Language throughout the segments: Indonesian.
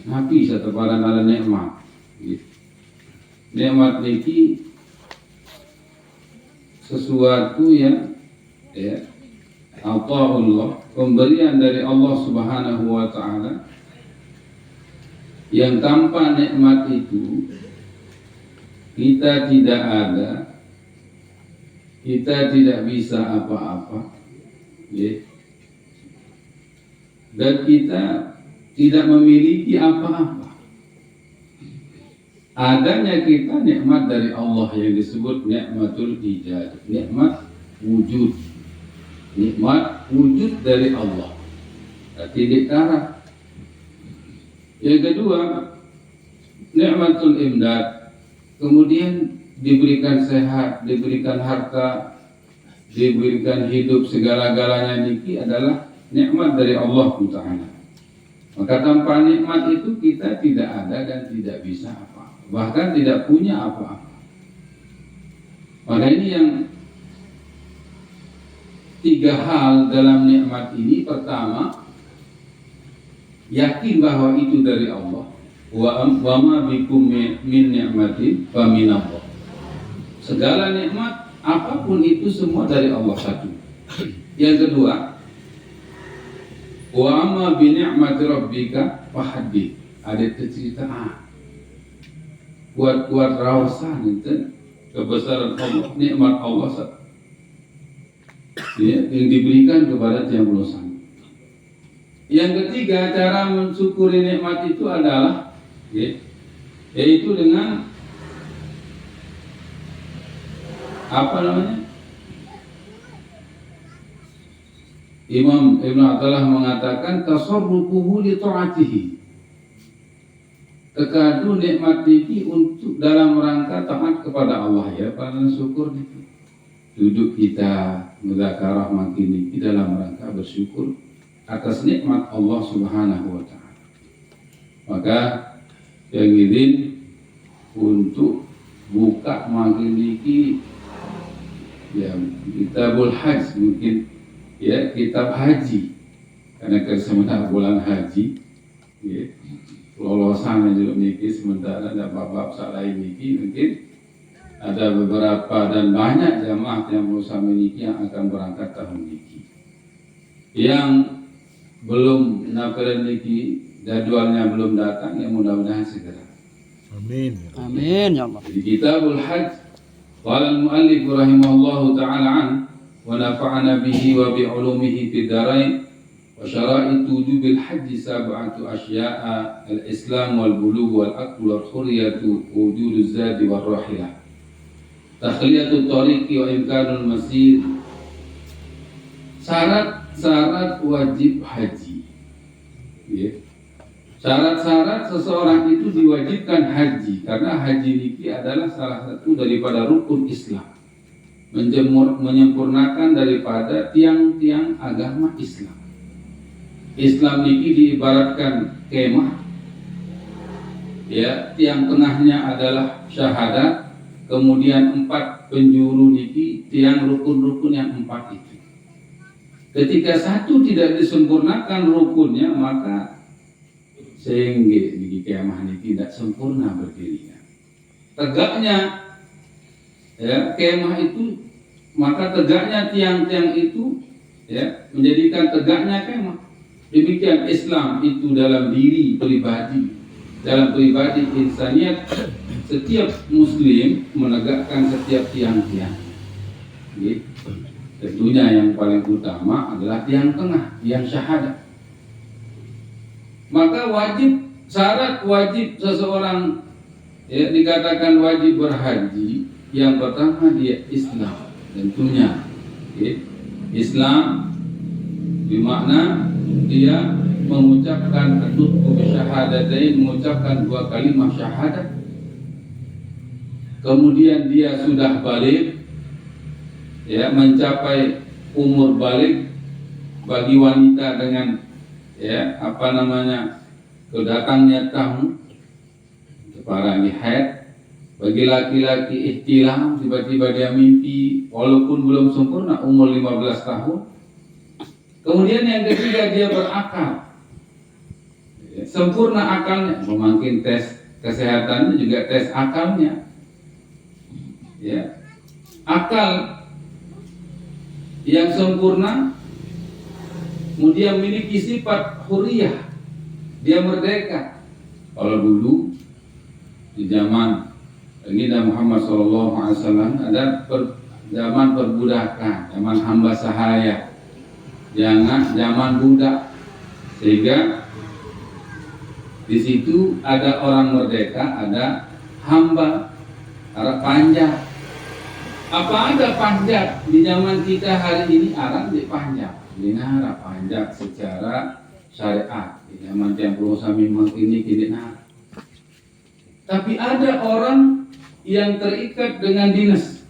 nabi sataparan ala nikmat. Nikmat niki sesuatu yang Allah, pemberian dari Allah Subhanahu wa taala, yang tanpa nikmat itu kita tidak ada, kita tidak bisa apa-apa, dan kita tidak memiliki apa-apa. Adanya kita nikmat dari Allah yang disebut nikmatul ijad, nikmat wujud, nikmat wujud dari Allah. Tidak karat. Yang kedua, nikmatul imdad, kemudian diberikan sehat, diberikan harta, diberikan hidup, segala-galanya niki adalah nikmat dari Allah Ta'ala. Maka tanpa nikmat itu kita tidak ada dan tidak bisa apa-apa, bahkan tidak punya apa-apa. Maka ini yang tiga hal dalam nikmat ini. Pertama, yakin bahwa itu dari Allah. Wa ma bikum min ni'matin fa min Allah. Segala nikmat apapun itu semua dari Allah satu. Yang kedua, wa amma bi ni'mati rabbika fahaddits. Ada cerita kuat-kuat rawasan itu kebesaran Allah, nikmat Allah yang diberikan kepada tiang pulusan. Yang ketiga, cara mensyukuri nikmat itu adalah yaitu dengan apa namanya? Imam Ibn Athaillah mengatakan tasarrufuhu li ta'atihi. Tekadu nikmat niki untuk dalam rangka taat kepada Allah, ya, karena syukur niki. Duduk kita mudzakarah makin niki dalam rangka bersyukur atas nikmat Allah Subhanahu wa taala. Maka yang ingin untuk buka makin niki ya kitabul hajj, mungkin ya kitab haji, karena sementara bulan haji ya, lolosan juga niki sementara ada bab-bab lain niki, mungkin ada beberapa dan banyak jamaah yang berusaha niki yang akan berangkat tahun niki, yang belum nafilan niki, jadwalnya belum datang, yang mudah-mudahan segera. Amin. Amin ya Allah. Di kitabul hajj qala al-muallif rahimahullahu ta'ala an wa nafa'ana bihi wa bi ulumihi fid darain wa syara'it wujubil hajj sab'atu asya'a al-islam wal bulugh wal aql wal hurriyatu wujuduz zadi war rahilah takhliyatut tariqi wa imkanul masir. Syarat wajib haji, ya. Syarat-syarat seseorang itu diwajibkan haji, karena haji niki adalah salah satu daripada rukun Islam, menyempurnakan daripada tiang-tiang agama Islam. Islam niki diibaratkan kemah, ya, tiang tengahnya adalah syahadat, kemudian 4 penjuru niki tiang rukun-rukun yang 4 itu. Ketika satu tidak disempurnakan rukunnya, maka sehingga di kemah ini tidak sempurna berdirinya. Tegaknya ya kemah itu, maka tegaknya tiang-tiang itu ya menjadikan tegaknya kemah. Demikian Islam itu dalam diri pribadi, dalam pribadi insaniat, setiap muslim menegakkan setiap tiang-tiang. Tentunya yang paling utama adalah tiang tengah, tiang syahadat. Maka syarat wajib seseorang ya, dikatakan wajib berhaji, yang pertama dia Islam, tentunya ya. Islam bermakna dia mengucapkan an-nutqu bisyahadatain, mengucapkan 2 kalimat syahadat. Kemudian dia sudah balik, ya, mencapai umur balik. Bagi wanita dengan ya kedatangnya tamu para haid. Bagi laki-laki ihtilam, tiba-tiba dia mimpi walaupun belum sempurna umur 15 tahun. Kemudian yang ketiga dia berakal, Ya, sempurna akalnya, mungkin tes kesehatannya juga tes akalnya. Ya, akal yang sempurna, kemudian memiliki sifat huriyah, dia merdeka. Kalau dulu di zaman Nabi Muhammad SAW ada zaman perbudakan, zaman hamba sahaya, zaman budak, sehingga di situ ada orang merdeka, ada hamba, ada panjat. Apa ada panjat di zaman kita hari ini? Arang di panjat, dinara panjat secara syariat. Di zaman yang perlu sami ini dinara. Tapi ada orang yang terikat dengan dinas.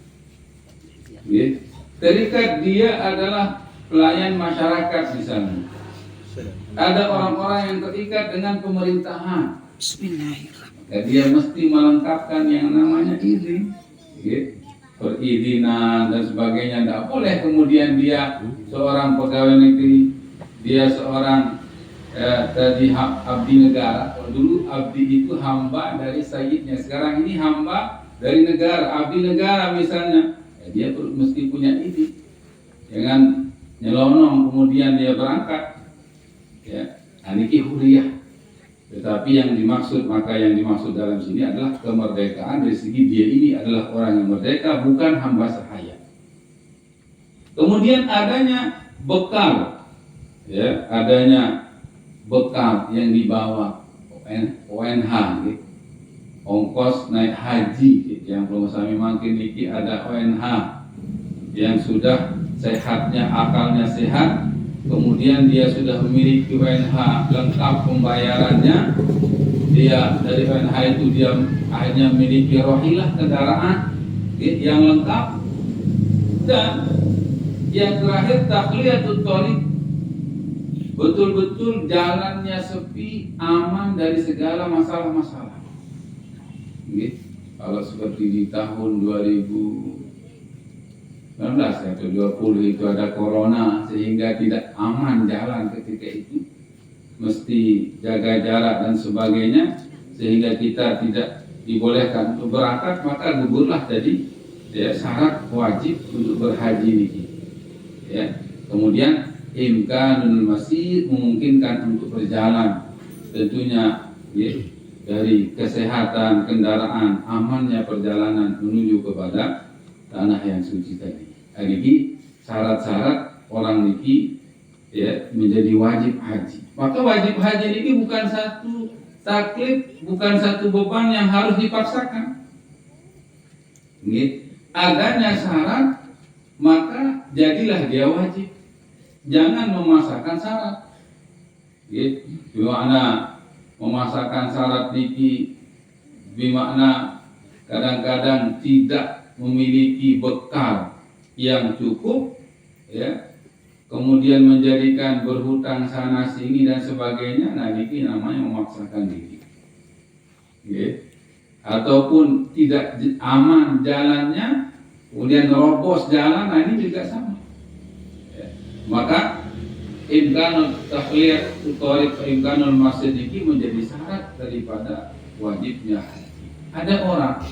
Terikat, dia adalah pelayan masyarakat misalnya. Ada orang-orang yang terikat dengan pemerintahan. Bismillahirrahmanirrahim. Dia mesti melengkapkan yang namanya izin, perizinan dan sebagainya. Tidak boleh kemudian dia seorang pegawai negeri, dia seorang tadi abdi negara. Kalau dulu abdi itu hamba dari sayyidnya, sekarang ini hamba dari negara, abdi negara misalnya. Dia mesti punya izin. Jangan nyelonong kemudian dia berangkat. Ya, ini huriyah. Tetapi yang dimaksud dalam sini adalah kemerdekaan dari segi dia ini adalah orang yang merdeka, bukan hamba sahaya. Kemudian adanya bekal, ya, adanya bekal yang dibawa ONH, gitu. Ongkos naik haji, gitu. Yang belum sami makin niki ada ONH yang sudah sehatnya, akalnya sehat. Kemudian dia sudah memiliki ONH lengkap pembayarannya. Dia dari ONH itu dia akhirnya memiliki rohilah kendaraan yang lengkap. Dan yang terakhir takliyatut thariq, betul-betul jalannya sepi, aman dari segala masalah-masalah. Kalau seperti di tahun 2019 atau 20 itu ada corona, sehingga tidak aman jalan ketika itu, mesti jaga jarak dan sebagainya, sehingga kita tidak dibolehkan untuk berangkat, maka gugurlah jadi ya, syarat wajib untuk berhaji ini. Ya. Kemudian imkanul masih memungkinkan untuk berjalan, tentunya ya, dari kesehatan kendaraan, amannya perjalanan menuju kepada tanah yang suci tadi. Ini syarat-syarat orang niki ya menjadi wajib haji. Maka wajib haji ini bukan satu taklif, bukan satu beban yang harus dipaksakan. Adanya syarat, maka jadilah dia wajib. Jangan memaksakan syarat. Bermakna memaksakan syarat niki, bermakna kadang-kadang tidak memiliki bekal yang cukup, ya, kemudian menjadikan berhutang sana sini dan sebagainya. Nah, ini namanya memaksakan diri, ya. Ataupun tidak aman jalannya, kemudian nerobos jalan. Nah, ini juga sama, ya. Maka imkanul tahliyat thariq, imkanul masjid ini menjadi syarat daripada wajibnya haji. Ada orang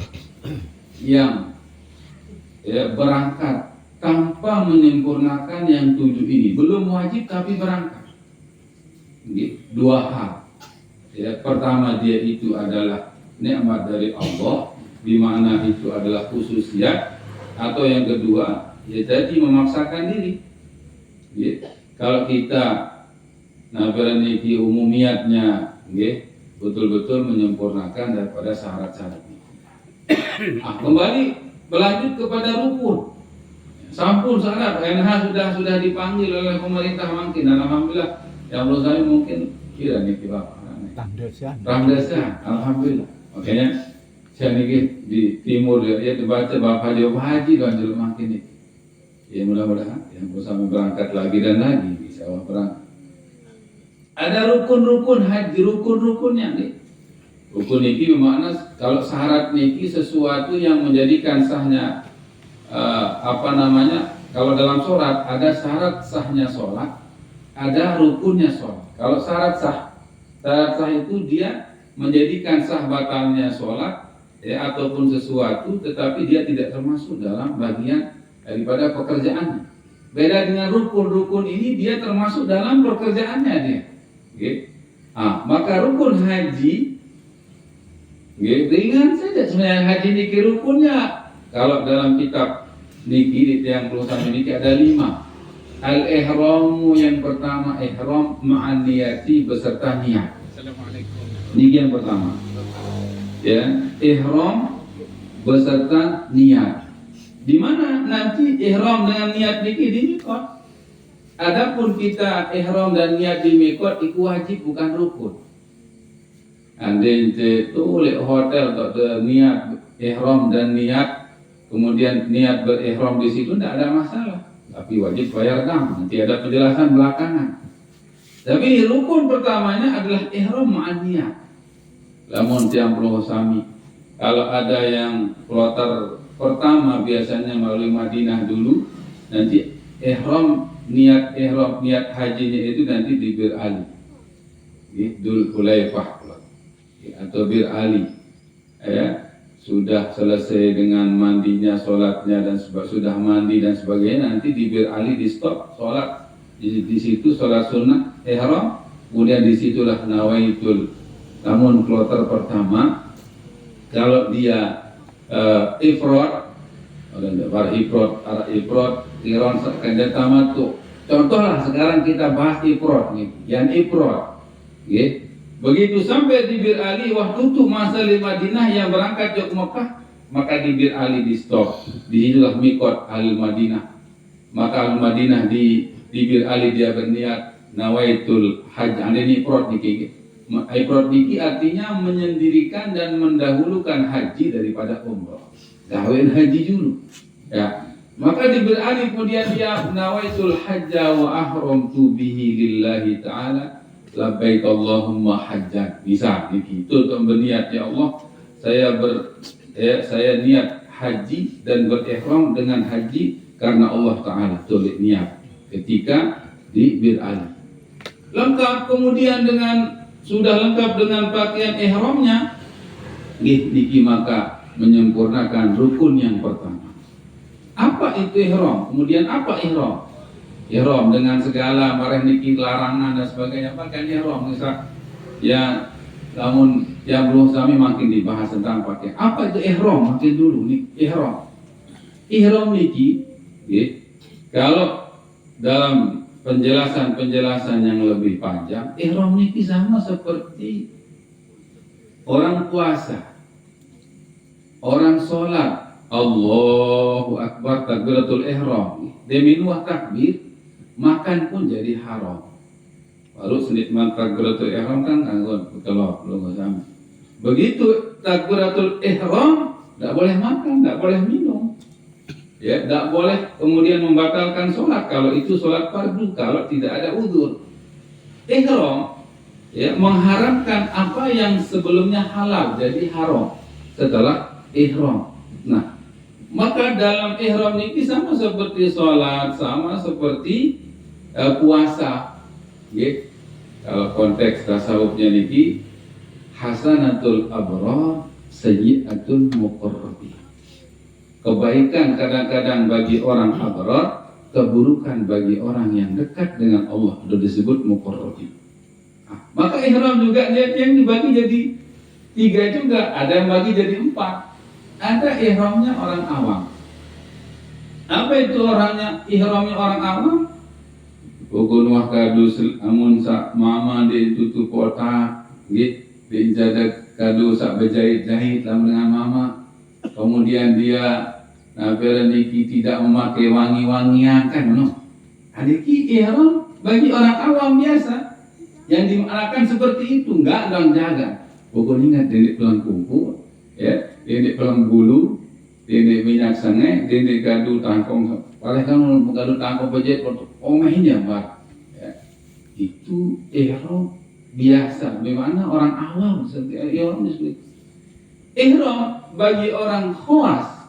yang ya, berangkat tanpa menyempurnakan yang 7 ini, belum wajib tapi berangkat. Dua hal. Ya, pertama, dia itu adalah nikmat dari Allah, di mana itu adalah khususiyat. Atau yang kedua, ya jadi memaksakan diri. Ya, kalau kita niki umumiatnya, betul-betul menyempurnakan daripada syarat-syarat ini. Kembali berlanjut kepada rukun. Sampun syarat NH sudah dipanggil oleh pemerintah mungkin, dan alhamdulillah yang belum saya mungkin kira nih Bapak Ramdasan, alhamdulillah. Makanya saya nih di timur dia dibaca Bapak Haji Haji dan jelek makin nih. Ya mudah-mudahan yang bersama berangkat lagi dan lagi bisa berangkat. Ada rukun-rukun haji, rukun-rukunnya nih. Rukun niki bermakna kalau syarat niki sesuatu yang menjadikan sahnya kalau dalam sholat ada syarat sahnya sholat, ada rukunnya sholat. Kalau syarat sah Syarat sah itu dia menjadikan sah batalnya sholat ataupun sesuatu, tetapi dia tidak termasuk dalam bagian daripada pekerjaannya. Beda dengan rukun ini dia termasuk dalam pekerjaannya dia. Maka rukun haji, ringan saja sebenarnya haji niki rukunnya. Kalau dalam kitab niki yang perlu saya niki ada 5. Al-ihramu yang pertama, ihram ma'an niyati beserta niat. Assalamualaikum. Niki yang pertama. Ya, ihram beserta niat. Di mana nanti ihram dengan niat niki di mikot. Adapun kita ihram dan niat di mikot itu wajib bukan rukun. Andai itu oleh hotel tak ada niat ihram dan niat, kemudian niat berihram di situ tidak ada masalah. Tapi wajib bayar dam. Nanti ada penjelasan belakangan. Tapi rukun pertamanya adalah ihram ma'an niat. Namun tiang perlu sami. Kalau ada yang kloter pertama biasanya melalui Madinah dulu, nanti niat hajinya itu nanti di Bir Ali, Dzul Hulaifah atau Bir Ali. Sudah selesai dengan mandinya, sholatnya dan sudah mandi dan sebagainya, nanti di Bir Ali di stop sholat di situ sholat sunnah ihram, kemudian disitulah nawaitul. Namun kloter pertama kalau dia ifrad, qiran sekadar tamattu. Contohlah sekarang kita bahas ifrad nih, yang ifrad. Begitu sampai di Bir Ali waktu itu masa di Madinah yang berangkat ke Mekah, maka di Bir Ali di stop. Di situlah mikot Al Madinah. Maka Al Madinah di Bir Ali dia berniat nawaitul hajj. Ini ifrad niki. Ifrad niki artinya menyendirikan dan mendahulukan haji daripada umrah. Dahuluin haji dulu. Ya. Maka di Bir Ali kemudian dia nawaitul hajja wa ahramtu bihi lillahi ta'ala. Labbaik Allahumma hajjan. Bisa itu untuk berniat, ya Allah saya niat haji dan berihram dengan haji karena Allah Ta'ala. Tulis niat ketika di Bir Ali. Lengkap kemudian sudah lengkap dengan pakaian ihramnya, niki maka menyempurnakan rukun yang pertama. Apa itu ihram? Kemudian apa ihram? Ihram dengan segala marah niki larangan dan sebagainya, pakai ihram misal ya. Namun yang belum kami makin dibahas tentang pakai apa itu ihram, makin dulu nih ihram niki kalau dalam penjelasan yang lebih panjang, ihram niki sama seperti orang puasa, orang sholat, Allahu Akbar takbiratul ihram, deminuah takbir, makan pun jadi haram. Lalu senikmat takbiratul ihram kan kalau belum sama. Begitu takbiratul ihram, tidak boleh makan, tidak boleh minum, ya, tidak boleh kemudian membatalkan sholat kalau itu sholat fardu, kalau tidak ada udzur. Ihram ya mengharamkan apa yang sebelumnya halal jadi haram setelah ihram. Nah, maka dalam ihram ini sama seperti sholat, sama seperti puasa. Kalau konteks tasawufnya niki hasanatul abrar sayyi'atul muqarrabin. Kebaikan kadang-kadang bagi orang abrar, keburukan bagi orang yang dekat dengan Allah, sudah disebut muqarrabin. Maka ihram juga yang dibagi jadi 3 juga, ada yang bagi jadi 4. Ada ihramnya orang awam. Apa itu ihramnya orang awam? Pukul wah kadu amun sak mama di tutup kota, di jaga kadu sak berjahit-jahit dalam dengan mama. Kemudian dia niki tidak memakai wangi-wangian kan, no? Adiki ihram bagi orang awam biasa yang dimaknakan seperti itu, enggak dalam jaga. Pukul ingat dedik pelang kumpul, ya, dedik pelang bulu, dedik minyak sangai, dedik kadu tangkong. Oleh kamu mengadu tangkap bejat untuk omehnya, Pak. Ya. Itu ihram biasa. Bagaimana orang awam seperti ihram disebut. Ihram bagi orang khawas.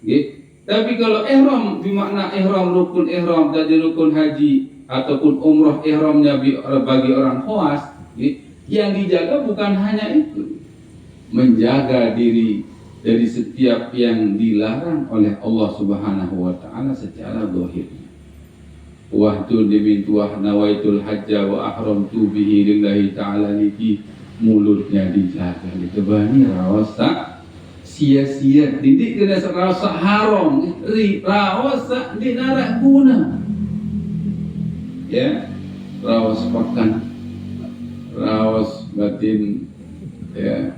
Gitu. Tapi kalau ihram bermakna ihram rukun ihram dari rukun haji ataupun umrah ihramnya bagi orang khawas, gitu. Yang dijaga bukan hanya itu, menjaga diri dari setiap yang dilarang oleh Allah Subhanahu wa taala secara zahirnya. Wahtu dimintuah nawaitul hajja wa ahramtu bihi lillahi ta'ala niki, mulutnya dijaga, ditebani rasa sia-sia, didik kena rasa haram, rasa di narak guna, ya, rawas pakan, rawas batin, ya,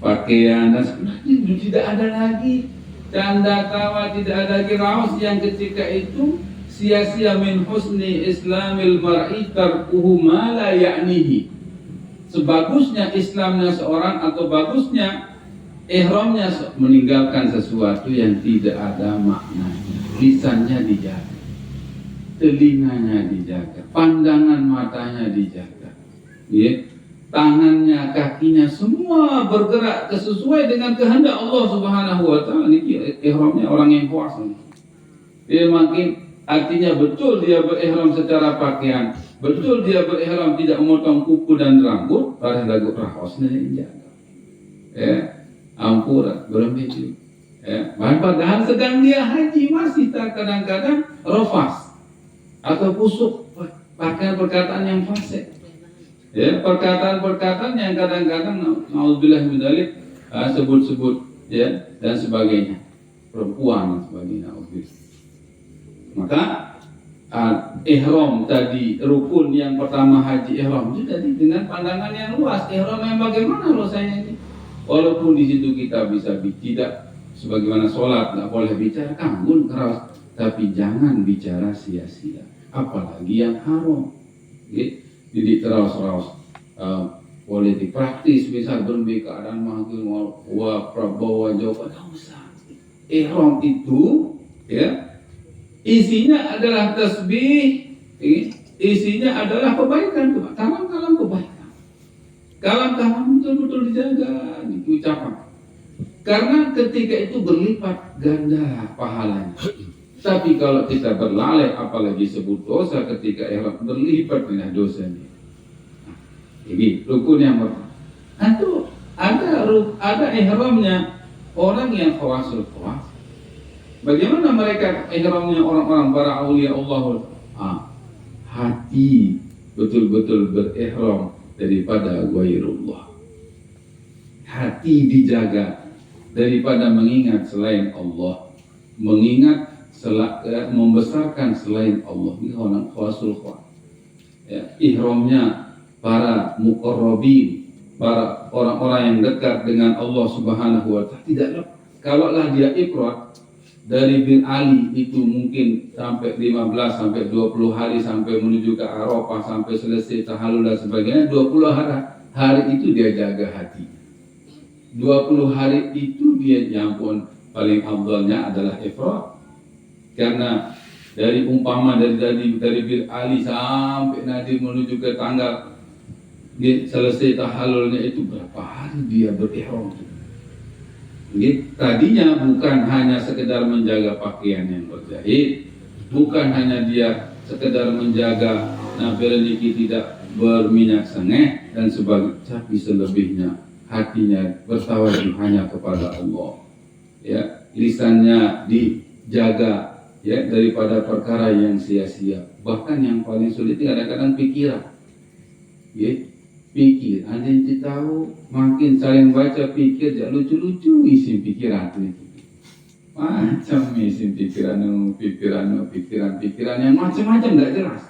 pakaian, dan sebenarnya tidak ada lagi canda tawa, tidak ada lagi rawas yang ketika itu sia-sia. Min husni islamil mar'i tarkuhu ma la ya'nihi. Sebagusnya Islamnya seorang atau bagusnya ihramnya meninggalkan sesuatu yang tidak ada maknanya. Lisannya dijaga, telinganya dijaga, pandangan matanya dijaga, ya, tangannya, kakinya, semua bergerak sesuai dengan kehendak Allah Subhanahu wa taala. Niki ihramnya orang yang kuasa. Dia makin artinya betul dia berihram secara pakaian, betul dia berihram tidak memotong kuku dan rambut, pada lagu rahosnya dijaga. Ya, ampura berembicu. Ya, padahal sedang dia haji masih kadang-kadang rofas atau busuk, pakaian perkataan yang fasik. Ya, perkataan-perkataan yang kadang-kadang naudzubillah min dzalik, sebut-sebut, ya, dan sebagainya, perempuan dan sebagainya. Maka ihram tadi, rukun yang pertama haji ihram itu tadi dengan pandangan yang luas. Ihram yang bagaimana rasanya ini? Walaupun di situ kita bisa tidak sebagaimana sholat, nggak boleh bicara kambun keras, tapi jangan bicara sia-sia, apalagi yang haram. Jadi terus politik praktis, misal berbagai keadaan makin wa prabowo jawaban, tidak usah. Ihram itu, ya, isinya adalah tasbih, isinya adalah kebaikan, kalam-kalam kebaikan, kalam-kalam betul-betul dijaga, diucapkan. Karena ketika itu berlipat ganda pahalanya. Tapi kalau kita berlalai, apalagi sebut dosa ketika ihram, berlipat dengan dosanya. Ini rukun yang pertama. Itu ada ihramnya orang yang khawasul khawas. Bagaimana mereka ihramnya orang-orang para aulia Allah? Hati betul-betul berihram daripada ghairullah. Hati dijaga daripada mengingat selain Allah, membesarkan selain Allah. Ini orang khawasul khawas. Ya, ihramnya para muqarrabin, para orang-orang yang dekat dengan Allah Subhanahu wa taala. Tidak, kalaulah dia ifrat dari bin Ali itu mungkin sampai 15 sampai 20 hari sampai menuju ke Arafah sampai selesai tahallul dan sebagainya, 20 hari itu dia jaga hati. 20 hari itu dia nyampun, paling afdalnya adalah ifrat. Karena dari umpama dari bin Ali sampai nanti menuju ke tanggal dia selesai tahallulnya itu berapa hari dia berihram. Tadinya bukan hanya sekedar menjaga pakaian yang berjahit, bukan hanya dia sekedar menjaga nafiliki tidak berminyak sengeh dan sebagainya, tapi selebihnya hatinya bertawajuh hanya kepada Allah. Ya, lisannya dijaga, ya, daripada perkara yang sia-sia. Bahkan yang paling sulit kadang-kadang pikiran. Ya, pikir, ada yang tahu makin saling baca pikir, jak lucu-lucu isi pikiran ini. Macam isi pikiran yang macam-macam tidak jelas.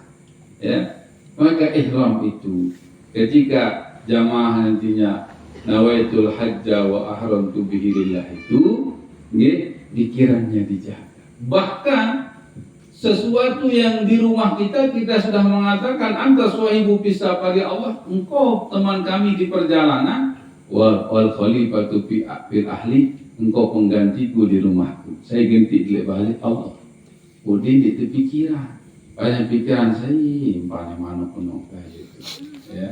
Ya, maka ihram itu ketika jamaah nantinya nawaitul hajja wa ahramtu bihi lillah itu, pikirannya dijaga. Bahkan sesuatu yang di rumah kita sudah mengatakan anta swahibu fisafari, Allah engkau teman kami di perjalanan, wal khalifatu fil ahli, engkau penggantiku di rumahku, saya ganti balik Allah. Udin itu pikiran, banyak pikiran saya paling mana penuh kayak itu, ya,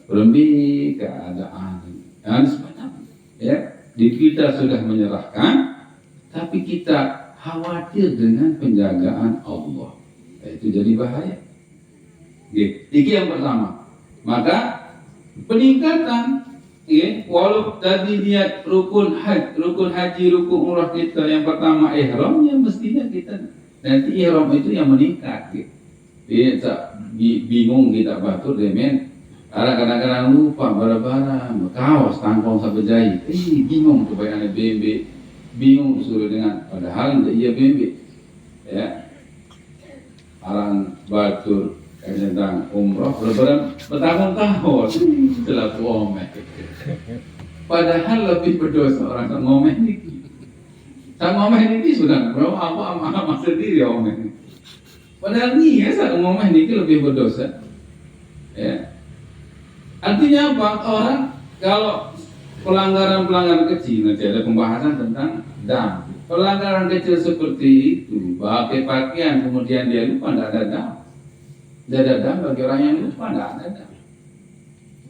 berembi keadaan dan sebagainya, ya. Di kita sudah menyerahkan, tapi kita khawatir dengan penjagaan Allah, itu jadi bahaya. Iki yang pertama. Maka peningkatan. Ya, walau tadi niat rukun haji, rukun umrah kita yang pertama ihram, ya mestinya kita nanti ihram itu yang meningkat. Gitu. Dia tak bingung kita batur demen. Kadang-kadang lupa bara-bara, kaos tangkong sampai jahit. Bingung supaya anak BMB, bingung suruh dengan padahal iya BMB. Ya, orang batur tentang umroh lebaran bertahun-tahun setelah ngomeh. Padahal lebih berdosa orang tak ngomeh ini. Tak ngomeh ini sudah berapa apa sendiri ngomeh. Padahal nih ya saat ngomeh ini lebih berdosa. Ya. Artinya apa? Orang kalau pelanggaran kecil, nanti ada pembahasan tentang dam. Pelanggaran kecil seperti itu, pakai pakaian kemudian dia lupa tidak ada dam. Tidak ada dam bagi orang yang lupa tidak ada dam.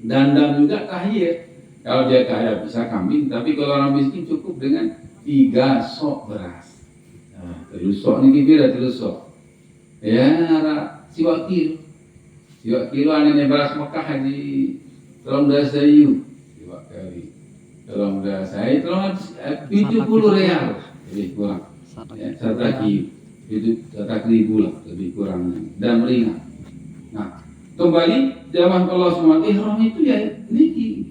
Dan dam juga tahiyat. Kalau dia kaya bisa kambing, tapi kalau orang miskin cukup dengan 3 sok beras. Nah, 3 sok ini kira 3 sok. Ya, siwak kilo anaknya beras Mekah haji tolong dah sayu. Siwak kali. Tolong dah saya tolong 70 real. Lebih kurang. Ya, 1 kilo. Itu 1.000 lah lebih kurangnya. Dan ringan. Nah, kembali zaman Allah SWT ihram itu ya niki.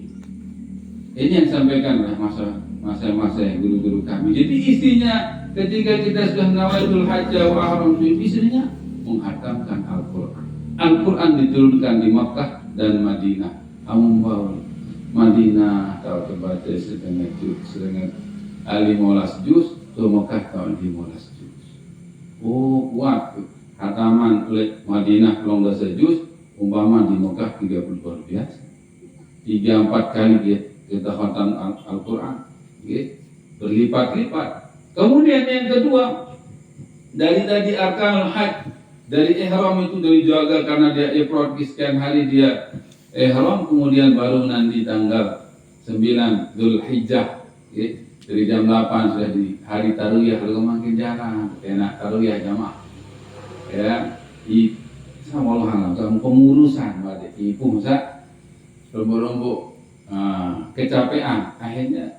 Ini yang sampaikan lah masa guru-guru kami. Jadi istinya ketika kita sudah nawaitul hajjah wa ihram itu istrinya menghatamkan Al-Quran. Al-Quran diturunkan di Makkah dan Madinah. Ambaul Madinah tahu terbaca setengah juz, 15 juz, ke Makkah tahun 15 juz. Oh kuat tuh. Hataman oleh Madinah 15 juz, umpama di Makkah 30 luar biasa. 3-4 kali dia kita khatam Al-Quran, berlipat-lipat. Kemudian yang kedua, dari tadi arkanul hajj, dari ihram itu dari jaga karena dia ifrad sekian hari dia ihram, kemudian baru nanti tanggal 9 Dzulhijjah, dari jam 8 sudah di hari tarwiyah, kalau makin jarang enak tarwiyah jamaah. Ya, di sama Allah dalam pengurusan pada ibu masa rombok-rombok kecapean, akhirnya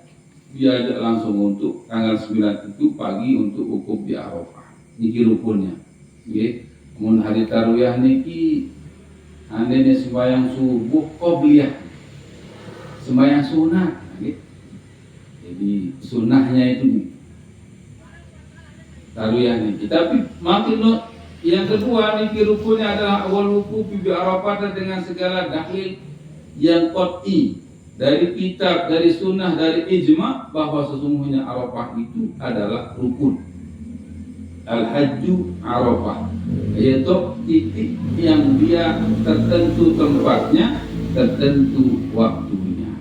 diajak langsung untuk tanggal 9 itu pagi untuk wukuf di Arafah. Niki rukunnya. Nggih. Mun hari tarwiyah niki andene sembahyang subuh qobliyah. Sembahyang sunat, nggih. Jadi sunahnya itu tarwiyah niki. Tapi makin yang kedua niki rukunnya adalah awal wukuf di Arafah dengan segala dalil yang qat'i dari kitab, dari sunnah, dari ijma bahwa sesungguhnya Arafah itu adalah rukun. Al-Hajju Arafah, yaitu titik yang dia tertentu tempatnya, tertentu waktunya.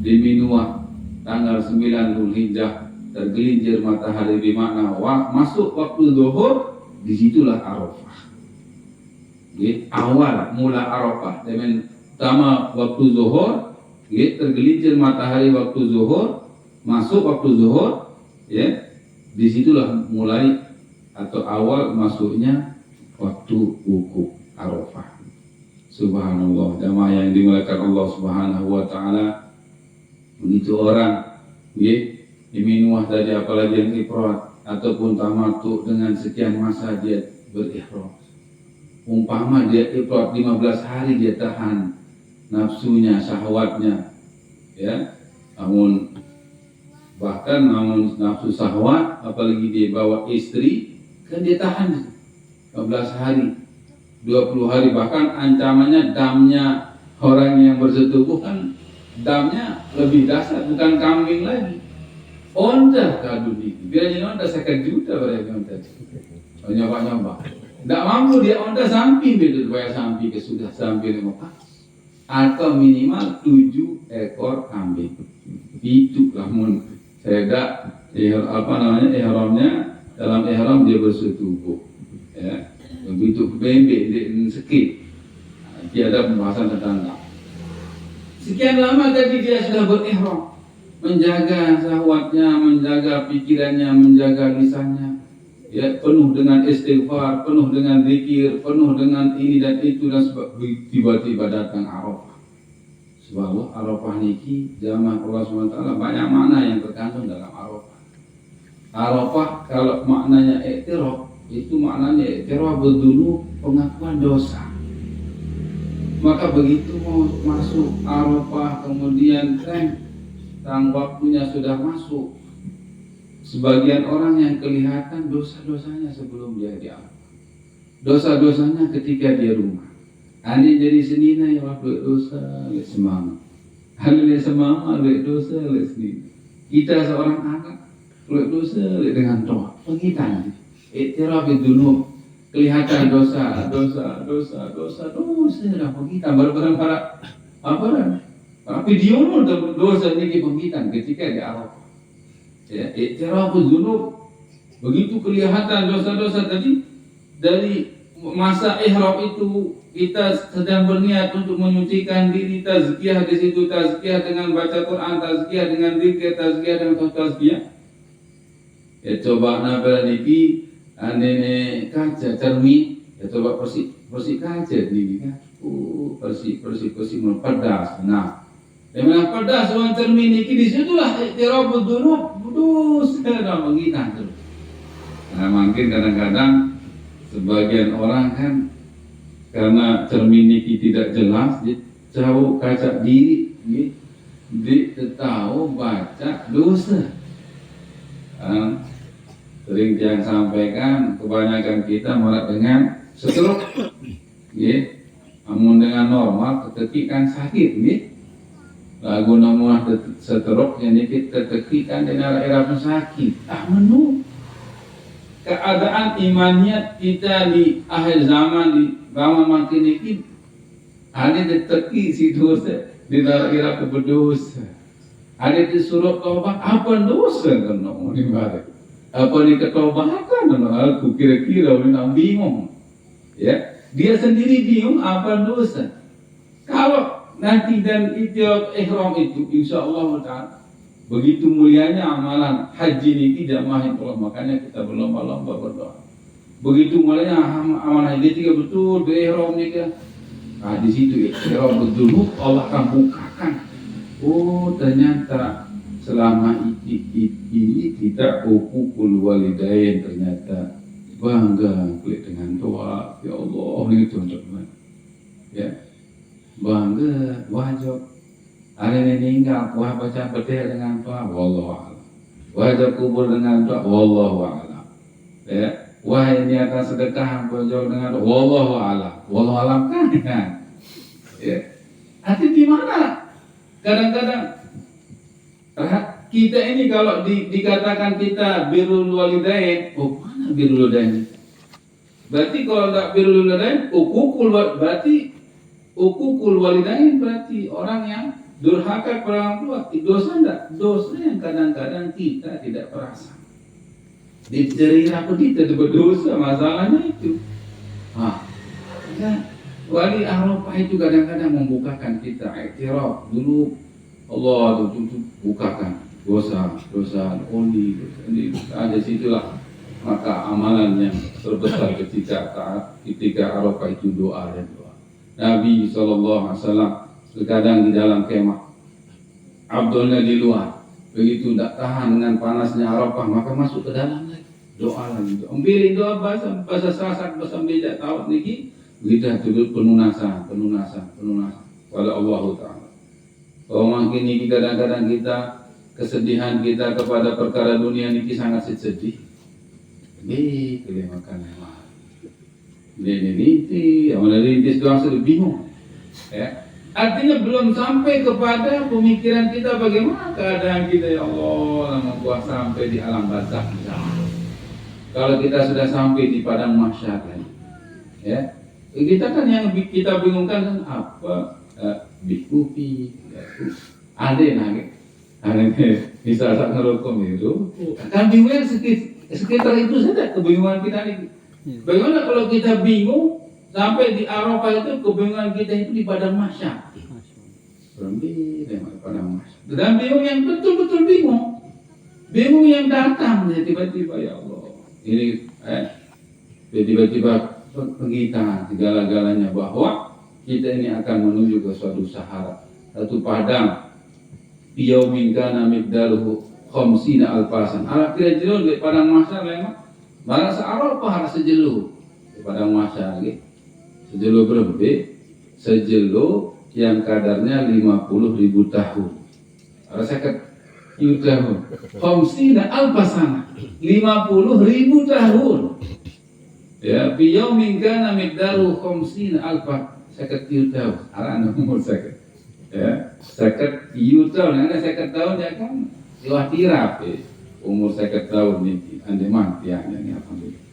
Di Minuah tanggal 9 Dzulhijjah tergelincir matahari di makna masuk waktu zuhur, disitulah Arafah. Awal mula Arafah dengan pertama waktu zuhur, tergelincir matahari waktu zuhur, masuk waktu zuhur, ya, disitulah mulai atau awal masuknya waktu wukuf Arafah. Subhanallah, jamaah yang dimuliakan Allah Subhanahu wa taala. Begitu orang, Minuah tadi apalagi yang ifrad ataupun tamattu dengan sekian masa dia berihram. Umpama dia ifrad 15 hari dia tahan nafsunya, syahwatnya, ya. Namun nafsu syahwat, apalagi dia bawa istri, kan dia tahan 15 hari, 20 hari, bahkan ancamannya damnya orang yang bersetubuh kan damnya lebih dahsyat, bukan kambing lagi. Onda kadu ini, biasanya onda 1 juta berarti onda. Nyoba-nyoba, tidak mampu dia onda sampai begitu, bayar sampai ke sudah sampai 5 atau minimal 7 ekor kambing. Itu namun saya ihramnya dalam ihram dia bersetubuh, ya. Begitu bembek sekit. Tiada pembahasan tentang sekian lama tadi dia sudah berihram, menjaga syahwatnya, menjaga pikirannya, menjaga lisannya, ya, penuh dengan istighfar, penuh dengan zikir, penuh dengan ini dan itu, dan sebab tiba-tiba datang Arafah. Sebab Arafah niki zaman Allah SWT banyak makna yang terkandung dalam Arafah. Arafah kalau maknanya i'tiraf, itu maknanya i'tiraf berdulu pengakuan dosa. Maka begitu mau masuk Arafah kemudian tang waktunya sudah masuk, sebagian orang yang kelihatan dosa-dosanya sebelum dia di Arafah, dosa-dosanya ketika dia rumah. Ani jadi senina ya buat dosa, lek semangat. Hal lek semangat, lek dosa, lek senina. Kita seorang anak, lek dosa, lek dengan doa. Pengitan, i'tiraf dulu, kelihatan dosa dah pengitan. Baru apa dah? Tapi dia dosa ini pengitan ketika di Arafah. Ya, i'tiraf dulu, begitu kelihatan dosa-dosa tadi dari masa ihram itu. Kita sedang berniat untuk menyucikan diri, tazkiyah di situ, tazkiyah dengan baca Quran, tazkiyah dengan zikir, tazkiyah dengan tazkiyah. Ya coba nabila niki ane kaca cermin, ya coba bersih kaca ini kan. Bersih mempedas. Nah, dengan pedas orang cermin niki di situlah i'tiraf dzunub, sudah mengingat terus. Nah, mungkin kadang-kadang sebagian orang kan karena cermin ini tidak jelas, dia tahu kaca diri, dia tahu baca dosa. Sering yang sampaikan, kebanyakan kita malah dengan stroke, namun dengan normal ketekikan sakit, lagu nomor stroke yang kita ketekikan dengan era sakit, tak menu. Keadaan imaniyat kita di akhir zaman di zaman makin ini ada diteki si dosa di daerah berdosa, ada disuruh taubat apa dosa kan ini bare apa ni ketobatan aku kira-kira orang bingung ya, dia sendiri bingung apa dosa. Kalau nanti dan ihram itu insyaallah taala begitu mulianya amalan haji ini jamaah Allah, makanya kita berlomba-lomba berdoa. Begitu mulianya amalan haji juga betul ihram ini kan. Nah di situ ihram betul Allah akan bukakan. Oh ternyata selama ini kita hukukul walidain, ternyata bangga dengan doa ya Allah ini teman-teman. Ya bangga wajib. Ada yang meninggal, wah baca bedeh dengan doa, wallahu a'lam. Wajib kubur dengan doa, wallahu a'lam. Ya, wah ini akan sedekah bojol dengan doa, wallahu a'lam. Wallahu a'lam kan? Ya, hati di mana? Kadang-kadang kita ini kalau dikatakan kita birrul walidain, oh mana birrul walidain? Berarti kalau tak birrul walidain, ukukul walidain berarti orang yang durhaka kepada orang tua. Dosa enggak? Dosa yang kadang-kadang kita tidak perasa. Dicerita kita berdosa, masalahnya itu. Ya, wali Arafah itu kadang-kadang membukakan kita i'tiraf dulu. Allah itu bukakan dosa oli, ada situlah maka amalan yang terbesar ketika Arafah itu doa dan doa. Nabi SAW terkadang di dalam kemah, Abdullah di luar, begitu tidak tahan dengan panasnya Arafah maka masuk ke dalam lagi, doa lagi, ambilin doa bahasa Sasak, bahasa Bejak tahu niki, lidah dulu penunasan pada Allah Taala. Kalau makin niki kadang-kadang kita kesedihan kita kepada perkara dunia niki sangat sedih. Boleh makan ini, yang rintis doang sudah bingung, ya. Artinya belum sampai kepada pemikiran kita bagaimana keadaan kita ya Allah membuat sampai di alam barzakh. Kalau kita sudah sampai di padang mahsyar, ya kita kan yang kita bingungkan kan apa bikupi, ada bisa saat ngerukum itu kan bingung sekitar itu saja kebingungan kita ini. Bagaimana kalau kita bingung sampai di Arafah itu kebingungan kita itu di padang mahsyar. Padang mahsyar. Dan bingung yang betul-betul bingung. Bingung yang datang tiba-tiba ya Allah. Ini tiba-tiba kita segala-galanya bahwa kita ini akan menuju ke suatu sahara. satu padang yaumin kana miqdaruhu khamsina alfasan. Ala kira-kira di padang mahsyar memang barang searafah sejelo di padang mahsyar nggih. Sejelo berapa? Sejelo yang kadarnya 50.000 tahun. Ada 50 tahun. Khamsina alfasan. 50.000 tahun. Ya, biyaumin kana miqdaruhu khamsina alfa 50 tahun. Ala umur 50. Ya, 50 tahun. Ana 50 tahun ya kan Wah tirap umur 50 tahun ini ande mati ya ini alhamdulillah.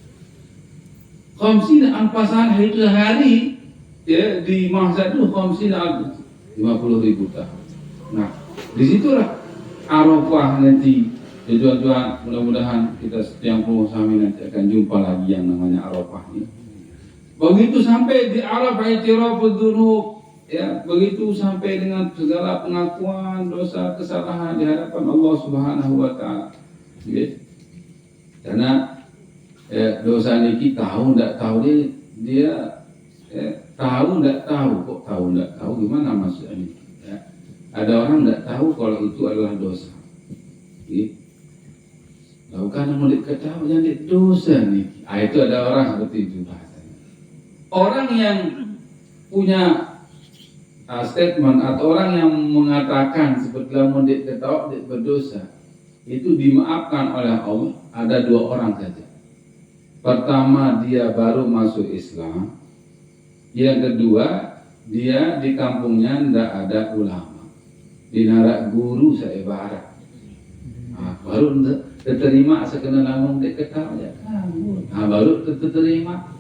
Khamsina alfasan itu hari ya di mahsyar itu khamsina 50.000 tahun. Nah, disitulah Arafah nanti. Ya tuan-tuan, mudah-mudahan kita yang pengusaha nanti akan jumpa lagi yang namanya Arafah ini. Begitu sampai di Arafah itirafud dzunub, ya, begitu sampai dengan segala pengakuan dosa kesalahan di hadapan Allah Subhanahu wa taala. Ya. Karena dosa niki tahu ndak tahu dia tahu ndak tahu kok tahu ndak tahu gimana maksudnya? Ya. Ada orang ndak tahu kalau itu adalah dosa. Ya. Lalu karena mau diketahui jadi dosa nih. Itu ada orang seperti itu bahasanya. Orang yang punya statement atau orang yang mengatakan seperti mau diketahui berdosa itu dimaafkan oleh Allah ada dua orang saja. Pertama dia baru masuk Islam. Yang kedua dia di kampungnya tidak ada ulama. Dinarak guru saya ibarat. Baru terima sekenal namun diketahui ya baru terima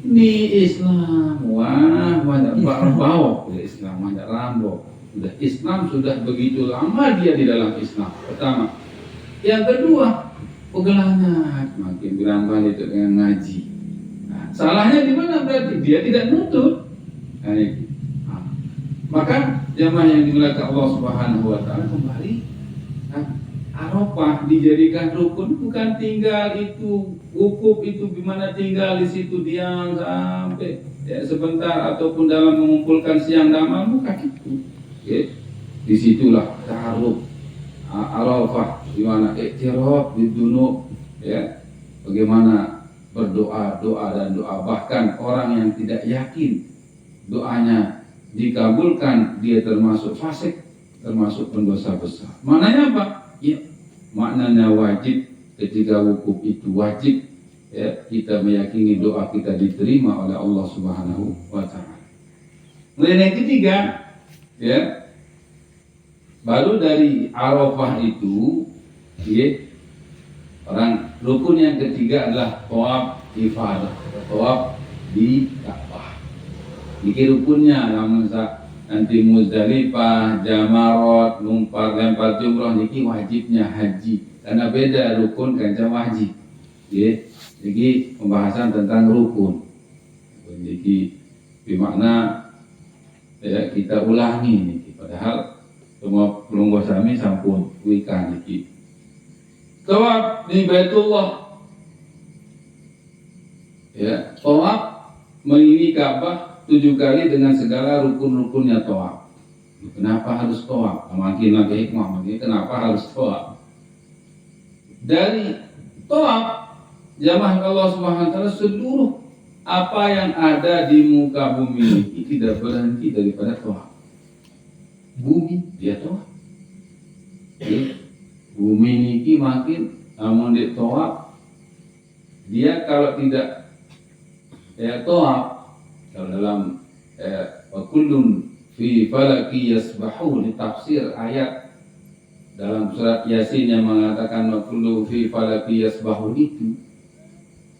ini Islam wah banyak bau Islam banyak rambut sudah Islam sudah begitu lama dia di dalam Islam pertama yang kedua pegelangan makin berambah itu dengan ngaji salahnya di mana berarti dia tidak nutut maka jamaah yang dimuliakan Allah Subhanahu wa taala kembali Arafah dijadikan rukun bukan tinggal itu wukuf itu gimana tinggal di situ diam sampai ya, sebentar ataupun dalam mengumpulkan siang dan malam bukan itu. Okay. Disitulah taruh Arafah di mana iktiraf bidunub ya bagaimana berdoa dan doa bahkan orang yang tidak yakin doanya dikabulkan dia termasuk fasik termasuk pendosa besar. Maknanya apa? Ya, maknanya wajib ketika wukuf itu wajib ya kita meyakini doa kita diterima oleh Allah Subhanahu wa taala. Kemudian yang ketiga ya baru dari Arafah itu ya orang rukun yang ketiga adalah tawaf ifadah, tawaf di Ka'bah. Ini rukunnya namun nanti Muzdalifah, Jamarat, lempar jumrah niki wajibnya haji. Karena beda rukun dengan wajib. Jadi pembahasan tentang rukun. Jadi bermakna ya, kita ulangi niki. Padahal semua pelungguh sami sampun wikan niki. Tawaf di Baitullah. Ya, tawaf mengiringi Ka'bah 7 kali dengan segala rukun-rukunnya tawaf. Kenapa harus tawaf? Makin lagi hikmah, kenapa harus tawaf? Dari tawaf jamaah Allah Subhanahu wa taala seluruh apa yang ada di muka bumi ini tidak berhenti daripada tawaf. Bumi dia tawaf. Bumi ini makin namun di tawaf dia kalau tidak tawaf kalau dalam kullun fi falaki yasbahun tafsir ayat dalam surat Yasin yang mengatakan wa kullu fi falaki yasbahun itu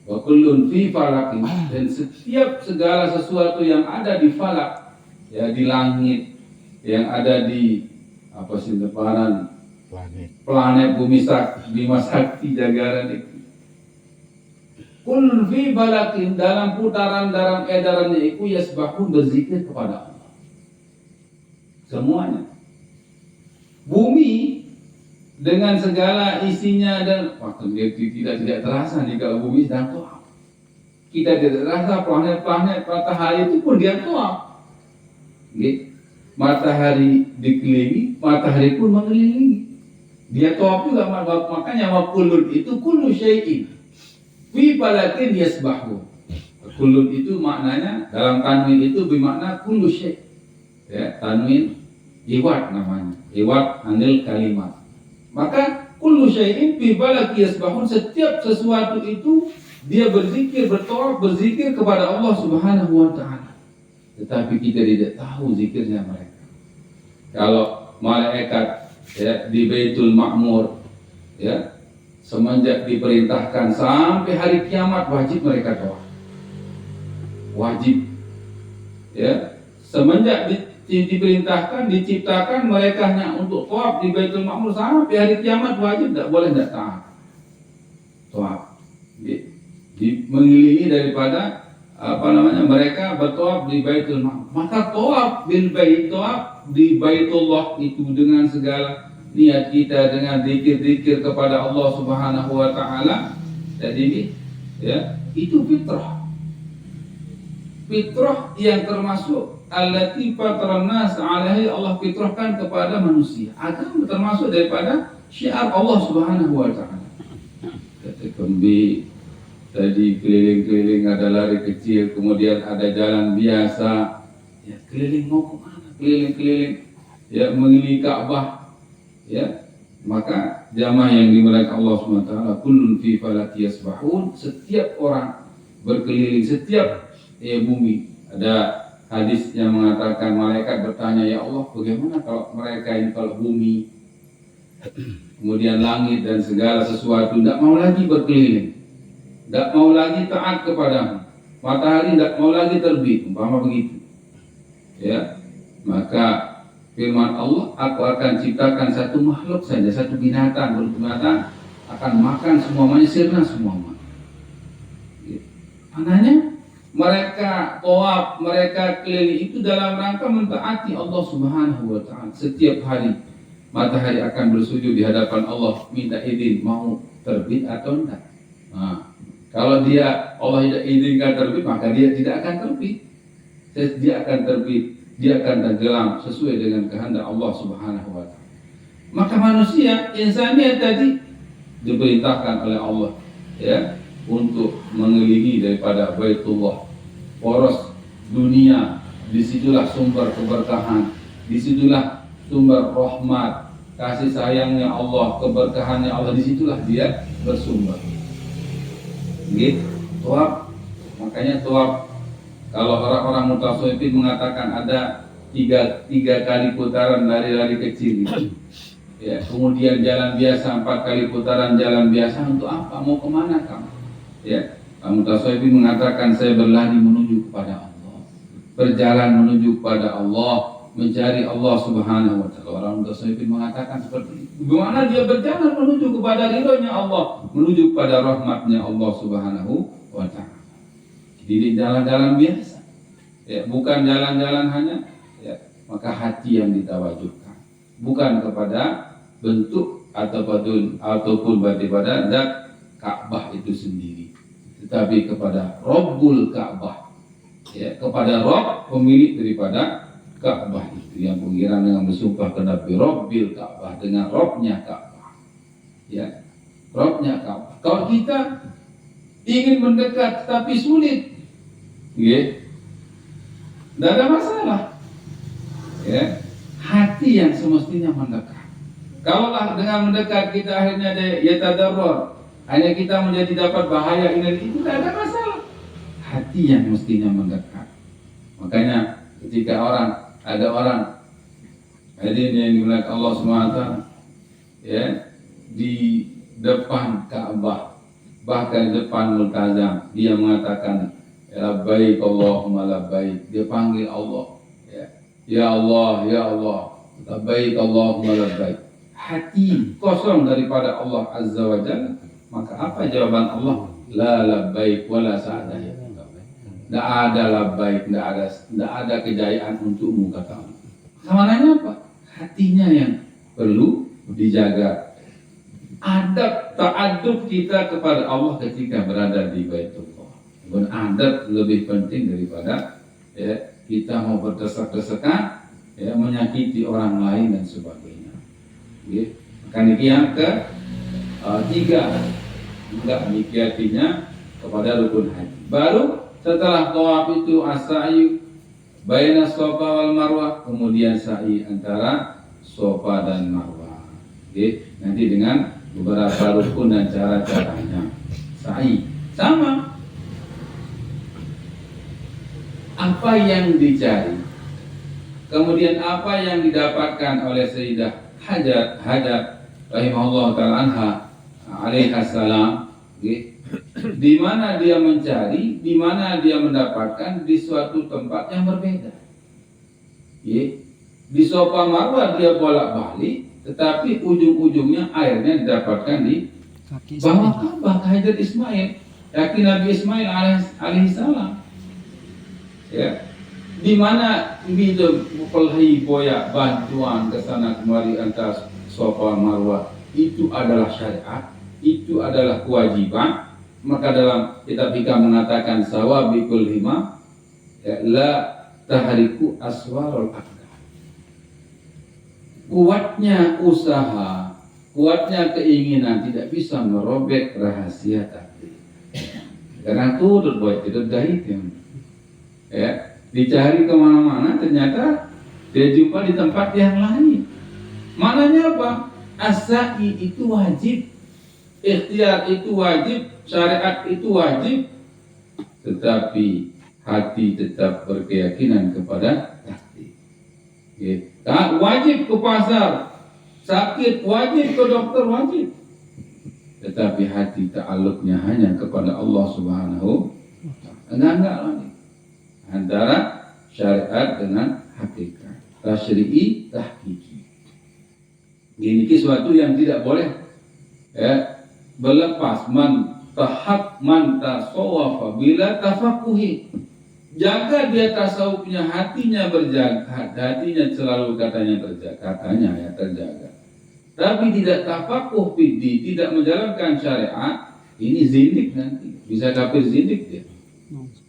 wa kullun fi falaki dan setiap segala sesuatu yang ada di falak ya di langit yang ada di apa sih depanan planet bumi Bima Sakti Jagaran itu kul fi balakin dalam putaran dalam edarannya itu yasbahun berzikir kepada Allah. Semuanya. Bumi dengan segala isinya dan waktu dia tidak terasa nih kalau bumi sedang tawaf. Kita tidak terasa planet-planet matahari itu pun dia tawaf. matahari dikelilingi, matahari pun mengelilingi. Dia tawaf juga, makanya wakulun itu kullu syai'in fi falakin yasbahu. Kulun itu maknanya dalam tanwin itu bermakna kullu syai'. Ya, tanwin iwat namanya. Iwat anil kalimat. Maka kullu syai'in fi falakin yasbahun, setiap sesuatu itu dia berzikir, bertawaf, berzikir kepada Allah Subhanahu wa taala. Tetapi kita tidak tahu zikirnya mereka. Kalau malaikat ya di Baitul Ma'mur ya, semenjak diperintahkan sampai hari kiamat wajib mereka tawaf. Wajib. Ya, semenjak diperintahkan, diciptakan mereka hanya untuk tawaf di Baitul Ma'mur sampai hari kiamat wajib, tidak boleh tidak taat. Tawaf. Mengelilingi daripada mereka bertawaf di Baitul Ma'mur. Maka tawaf bil bait, tawaf di Baitullah itu dengan segala niat kita, dengan zikir-zikir kepada Allah Subhanahu wa taala. Jadi ya, itu fitrah. Fitrah yang termasuk allati fataran nas 'alaihi, Allah fitrahkan kepada manusia. Agama termasuk daripada syiar Allah Subhanahu wa taala. Kata kembali tadi keliling-keliling, ada lari kecil, kemudian ada jalan biasa. Ya, keliling mau kemana? Keliling-keliling, ya mengelilingi Ka'bah. Ya, maka jamaah yang dimuliakan Allah SWT, kullun fi falaki yasbahun, setiap orang berkeliling, setiap bumi. Ada hadis yang mengatakan malaikat bertanya, ya Allah, bagaimana kalau mereka ini, kalau bumi, kemudian langit dan segala sesuatu tidak mau lagi berkeliling, tidak mau lagi taat kepadamu, matahari tidak mau lagi terbit, umpama begitu. Ya, maka firman Allah, aku akan ciptakan satu makhluk saja, satu binatang, binatang akan makan semuanya, sirna semuanya. Maknanya mereka tawaf, mereka keliling itu dalam rangka mentaati Allah Subhanahu wa taala. Setiap hari matahari akan bersujud di hadapan Allah, minta izin mau terbit atau enggak. Nah, kalau Allah tidak izinkan terbit, maka dia tidak akan terbit. Dia akan terbit, dia akan tenggelam sesuai dengan kehendak Allah Subhanahu wa taala. Maka manusia, insaniyah tadi diperintahkan oleh Allah ya untuk mengelilingi daripada Baitullah, poros dunia. Disitulah sumber keberkahan, disitulah sumber rahmat, kasih sayangnya Allah, keberkahannya Allah, disitulah dia bersumber. Gitu, tawaf. Makanya tawaf, kalau orang-orang mutasawwifin mengatakan ada tiga kali putaran lari-lari kecil gitu. Ya, kemudian jalan biasa 4 kali putaran jalan biasa, untuk apa? Mau kemana kamu? Ya, mutasawwifin mengatakan saya berlari menuju kepada Allah, berjalan menuju kepada Allah, mencari Allah Subhanahu wa taala. Orang mutasawwifin mengatakan seperti itu. Bagaimana dia berjalan menuju kepada ridhonya Allah, menuju kepada rahmatnya Allah Subhanahu wa taala. Di jalan-jalan biasa, ya, bukan jalan-jalan hanya, ya, maka hati yang ditawajuhkan, bukan kepada bentuk ataupun pada zat Ka'bah itu sendiri, tetapi kepada Rabbul Ka'bah, ya, kepada Rabb, pemilik daripada Ka'bah itu, yang pengiran dengan bersumpah kepada Rabbil Ka'bah, dengan Rabbnya Ka'bah, ya, Rabbnya Ka'bah. Kalau kita ingin mendekat tapi sulit, ya, tidak ada masalah. Ya, hati yang semestinya mendekat. Kalaulah dengan mendekat kita akhirnya yatadarrar, hanya kita menjadi dapat bahaya ini itu, tidak ada masalah. Hati yang mestinya mendekat. Makanya ketika ada orang hadirin yang dimuliakan Allah SWT, ya, di depan Ka'bah, bahkan di depan Multazam, dia mengatakan labbaik Allahumma labbaik. Dia panggil Allah, ya Allah, ya Allah, labbaik Allahumma labbaik. Hati kosong daripada Allah Azza wa Jalla, maka apa jawaban Allah? La labbaik wa la sa'daik. Tidak ada labbaik, tidak ada kejayaan untukmu, kata Allah. Maknanya apa? Hatinya yang perlu dijaga. Adab ta'adub kita kepada Allah ketika berada di Baitullah. Adab lebih penting daripada, ya, kita mau berdesak-desakan ya, menyakiti orang lain dan sebagainya. Ya. Maka yang ketiga, enggak nikatinya kepada rukun haji. Baru setelah tawaf itu as-sa'yu baina Safa wal Marwah, kemudian sa'i antara Safa dan Marwah. Oke, nanti dengan beberapa rukun dan cara-caranya. Sa'i sama. Apa yang dicari, kemudian apa yang didapatkan oleh Sayyidah Hajar rahimahullah ta'ala anha alaiha salam, okay? Di mana dia mencari, di mana dia mendapatkan, di suatu tempat yang berbeda. Okay? Di Safa Marwah dia bolak-balik, tetapi ujung-ujungnya airnya didapatkan di bawah Ka'bah, Hajar Ismail, yakin Nabi Ismail alaihissalam. Ya, di mana itu pelai boya bantuan ke sana kemari antara Safa Marwah itu adalah syariat, itu adalah kewajiban. Maka dalam kitab Hikam mengatakan sawabikul hima, ya, la tahriku aswarul akdar. Kuatnya usaha, kuatnya keinginan tidak bisa merobek rahasia takdir. Karena itu terbuat itu dari itu. Ya, dicari kemana-mana, ternyata dia jumpa di tempat yang lain. Maknanya apa? As-sa'i itu wajib, ikhtiar itu wajib, syariat itu wajib, tetapi hati tetap berkeyakinan kepada takdir. Ya, wajib ke pasar, sakit wajib ke dokter wajib, tetapi hati ta'alluqnya hanya kepada Allah Subhanahu wa ta'ala. Enggak lagi antara syariat dengan hakikat, tasyri'i tahqiqi. Ini sesuatu yang tidak boleh ya, berlepas. Man tasawwafa bila tafaqquhi. Jaga dia tasawufnya, hatinya berjaga, hatinya selalu katanya terjaga. Tapi tidak tafaqquh fid, tidak menjalankan syariat, ini zindik nanti, bisa kafir zindik dia.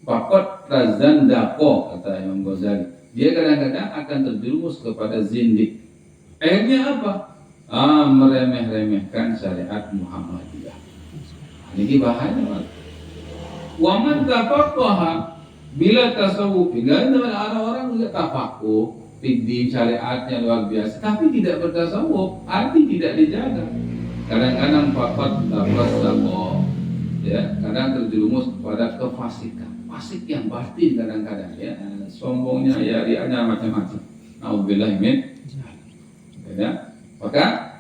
Fakot razandako, kata Imam Ghazali, dia kadang-kadang akan terjerumus kepada zindik. Akhirnya apa? Meremeh-remehkan syariat Muhammadiyah. Ini bahaya. Waman tafaqaha bila tasawuf, enggak ada orang juga tafaqquh fikih syariatnya luar biasa, tapi tidak bertasawuf, hati tidak dijaga. Kadang-kadang fakot tafaqaha, ya, kadang terjerumus kepada kefasikan. Fasik yang batin kadang-kadang, ya, sombongnya, ya, riaknya macam-macam. Nauzubillah min. Ya, maka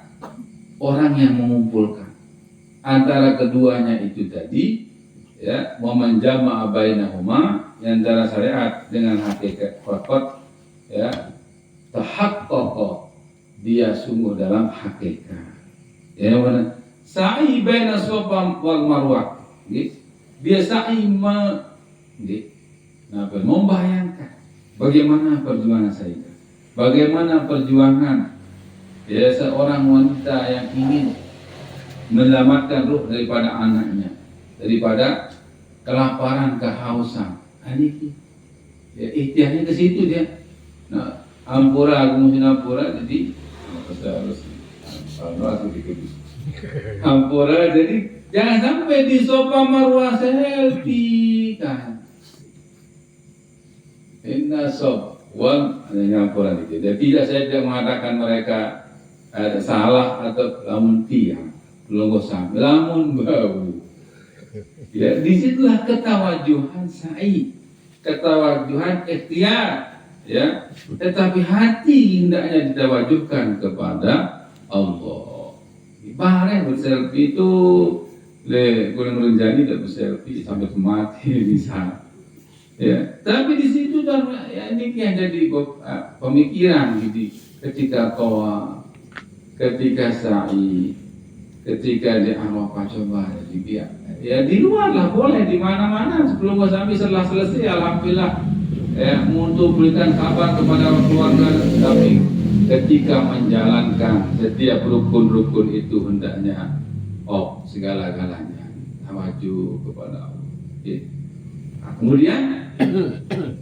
orang yang mengumpulkan antara keduanya itu tadi, ya, memanjama bainahuma, antara syariat dengan hakikat, fakot, ya, tahaqqaqa, dia sungguh dalam hakikat. Ya, mana? Sa'i baina Safa wal Marwah. Dia sa'i membayangkan bagaimana perjuangan saya, bagaimana perjuangan, ya, seorang wanita yang ingin menyelamatkan ruh daripada anaknya, daripada kelaparan, kehausan. Ini, ya, ikhtiarnya ke situ dia. Nah, ampura, aku mesti ampura, jadi ampura, jadi jangan sampai di Safa Marwah selfie kan. Inna Safa ampura itu. Jadi saya tidak mengatakan mereka salah atau lamun tiang, belum sampai lamun bau. Ya, disitulah ketawajuhan sa'i, ketawajuhan ikhtiar, ya. Tetapi hati hendaknya ditawajuhkan kepada Allah. Barang berselfie itu kurang renjani tidak berselfie sampai mati bisa. Ya, tapi di situ kan, ya, ini yang jadi pemikiran gitu, ketika toa, ketika sa'i, ketika di Arafah, coba jadi, ya di luar lah boleh, di mana-mana sebelum sampai setelah selesai, alhamdulillah, ya, untuk berikan kabar kepada keluarga. Tapi ketika menjalankan setiap rukun-rukun itu hendaknya segala-galanya tawaju kepada Allah. Nah, kemudian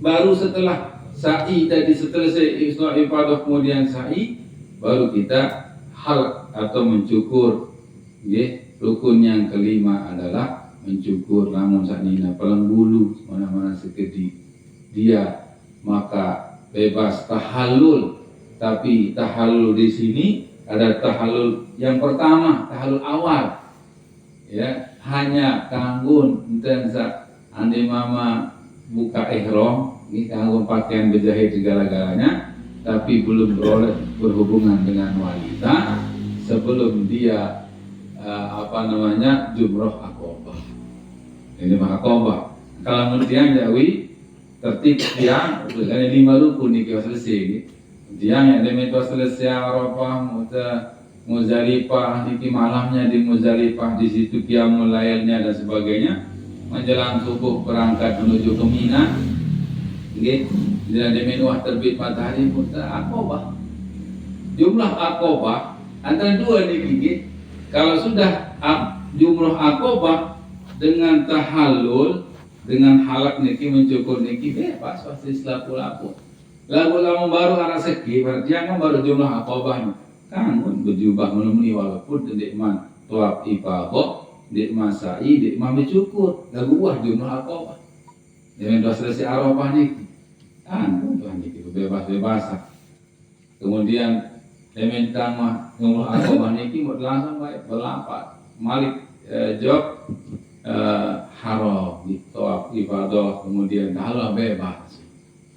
baru setelah sa'i tadi, setelah ibadah kemudian sa'i, baru kita halq atau mencukur. Rukun yang kelima adalah mencukur. Namun saknina palang bulu mana-mana sekedi dia, maka bebas tahallul. Tapi tahallul di sini ada tahallul yang pertama, tahallul awal. Ya, hanya kanggun enten ande mama buka ihram, ini kanggo pakaian berjahit segala-galanya, tapi belum berhubungan dengan wanita sebelum dia jumroh akobah. Ini mah akobah. Kalau menurut yang Jawi tertib yang ada 5 rukun nih kalau selesai. Dia yang ada selesai Arafah, Muzdalifah, niki malamnya di Muzdalifah, di situ qiyamul lailnya dan sebagainya. Menjelang subuh berangkat menuju ke Mina. Nggih, dan di menuah terbit matahari muta akobah. Jumlah akobah antara dua niki nggih. Kalau sudah jumlah akobah dengan tahallul, dengan halak niki mencukur niki bebas pasti laku-laku. Lagu-lagu baru arah segi berarti yang baru jumlah akobah nih. Kanggun berjubah menemui walaupun dedekman tuap ibadah, dedekman sa'i, dedekman mencukur. Lagu buah jumlah akobah. Dengan doa selesai Arafah niki. Kanggun Tuhan niki bebas-bebasan. Kemudian Lementama ngomong akobah niki mau langsung baik berlapat malik job haram gitu ibadah, kemudian kalau bebas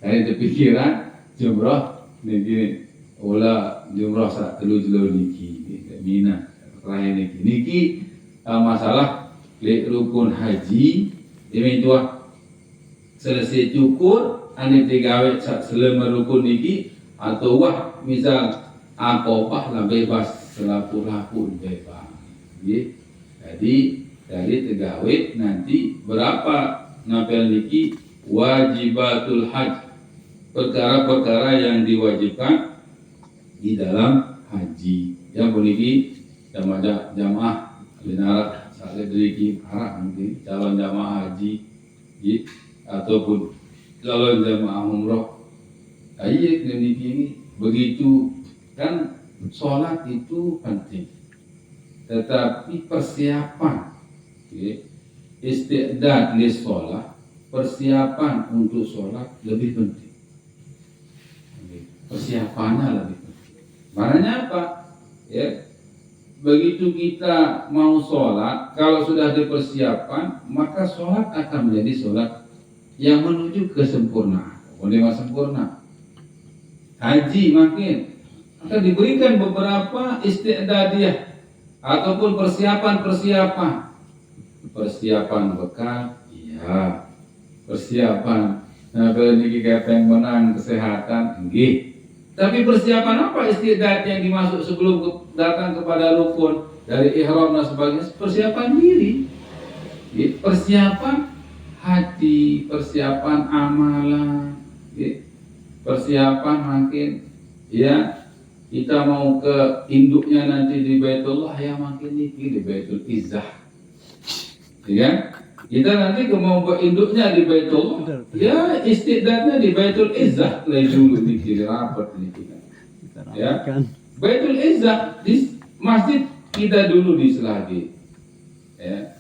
saya terpikiran jumrah niki olah jumrah sak telu niki Mina terakhir niki masalah rukun haji ini tua selesai cukur ane digawe selama rukun niki atau wah misal akobah lah bebas selaku-laku bebas. Jadi dari tegawe nanti berapa napel niki wajibatul haj, perkara-perkara yang diwajibkan di dalam haji. Yang buniki jamaah benar saya beri harap mungkin calon jamaah haji ataupun calon jamaah umroh. Ayat ini begitu. Kan sholat itu penting, tetapi persiapan istiqdad li sholat, persiapan untuk sholat lebih penting. Persiapannya lebih penting. Maknanya apa? Ya, begitu kita mau sholat, kalau sudah dipersiapkan, maka sholat akan menjadi sholat yang menuju kesempurnaan. Menuju sempurna. Haji makin akan diberikan beberapa istiqdadiyah ataupun persiapan bekal, iya, persiapan niki kepeng menang kesehatan, nggih. Tapi persiapan apa istiqdad yang dimaksud sebelum datang kepada rukun dari ihram dan sebagainya? Persiapan diri, persiapan hati, persiapan amalan, persiapan makin ya. Kita mau ke induknya nanti di Baitullah ya makin niki di Baitul Izzah. Ya kan? Kita nanti mau ke induknya di Baitullah, ya istiqdadnya di Baitul Izzah lah dulu niki rapat niki. Ya. Baitul Izzah di masjid kita dulu di Selagi. Ya.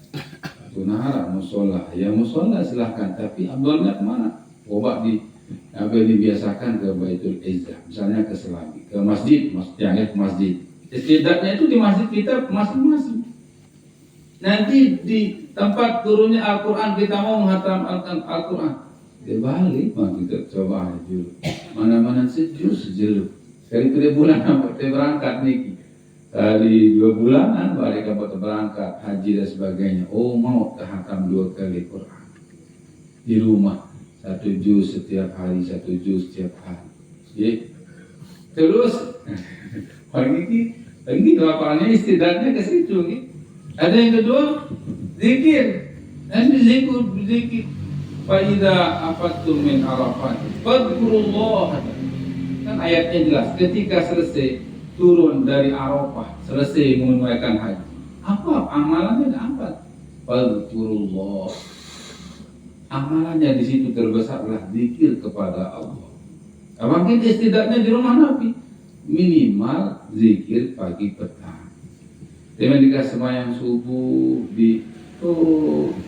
Sunahara musola, ya musola silahkan, tapi abdulnya kemana? Coba dibiasakan ke Baitul Izzah, misalnya ke Selagi, ke masjid, ke masjid. Istiqdadnya itu di masjid kita masing-masing. Nanti di tempat turunnya Al-Quran kita mau menghatam Al-Quran, dibalik mah kita coba dulu. Mana-mana sejuk. Kali 3 bulan sampai berangkat niki. Kali 2 bulanan balik dapat berangkat haji dan sebagainya. Oh mau hatam 2 kali Quran di rumah. 1 juz setiap hari, 1 juz setiap hari. Terus ini lapangannya istiqdadnya ke situ. Ada yang kedua, zikir. Nanti zikir. Fa'idha afattum min arafat fadhkurullah. Kan ayatnya jelas. Ketika selesai turun dari Arafah, selesai menunaikan haji, apa amalannya? Apa? Fadhkurullah. Amalannya di situ terbesar adalah zikir kepada Allah. Mungkin setidaknya di rumah Nabi minimal zikir pagi petang. Teman dikasih semayang subuh di